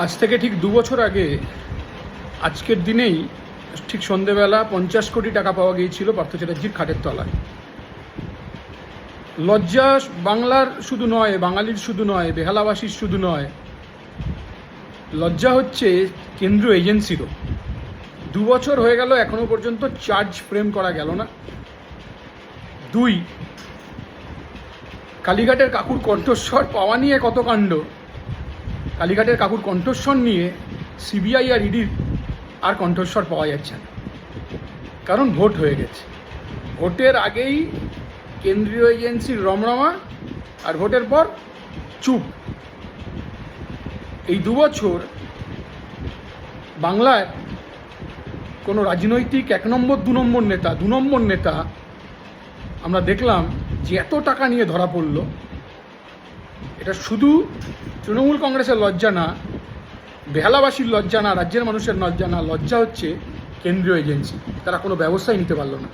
আজ থেকে ঠিক 2 বছর আগে আজকের দিনেই ঠিক সন্ধেবেলা 50 কোটি টাকা পাওয়া গিয়েছিল পার্থ চ্যাটার্জির খাটের তলায়। লজ্জা বাংলার শুধু নয়, বাঙালির শুধু নয়, বেহালাবাসীর শুধু নয়, লজ্জা হচ্ছে কেন্দ্রীয় এজেন্সিরও। 2 বছর হয়ে গেল, এখনো পর্যন্ত চার্জ ফ্রেম করা গেল না। 2, কালীঘাটের কাকুর কণ্ঠস্বর পাওয়া নিয়ে কত কাণ্ড। কালীঘাটের কাকুর কণ্ঠস্বর নিয়ে সিবিআই আর ইডির আর কণ্ঠস্বর পাওয়া যাচ্ছে না, কারণ ভোট হয়ে গেছে। ভোটের আগেই কেন্দ্রীয় এজেন্সির রমরমা, আর ভোটের পর চুপ। এই 2 বছর বাংলায় কোনো রাজনৈতিক 1 নম্বর 2 নম্বর নেতা আমরা দেখলাম যে এত টাকা নিয়ে ধরা পড়ল। এটা শুধু তৃণমূল কংগ্রেসের লজ্জা না, বেহালাবাসীর লজ্জা না, রাজ্যের মানুষের লজ্জা না, লজ্জা হচ্ছে কেন্দ্রীয় এজেন্সি। তারা কোনো ব্যবস্থাই নিতে পারল না।